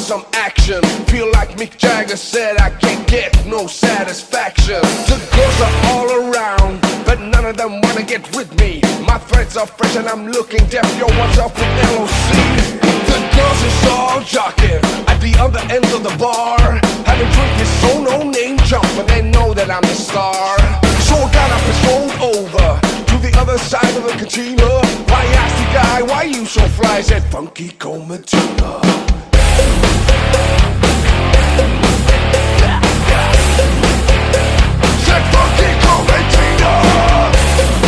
some action. Feel like Mick Jagger said, I can't get no satisfaction. The girls are all around, but none of them wanna get with me. My threads are fresh and I'm looking deaf. Yo, what's up with LOC? The girls is all jocking at the other end of the bar, having drink is so no name jump, but they know that I'm the star. So I got up and strolled over to the other side of the cantina. I asked the guy, why you so fly? I said, funky Comatuna.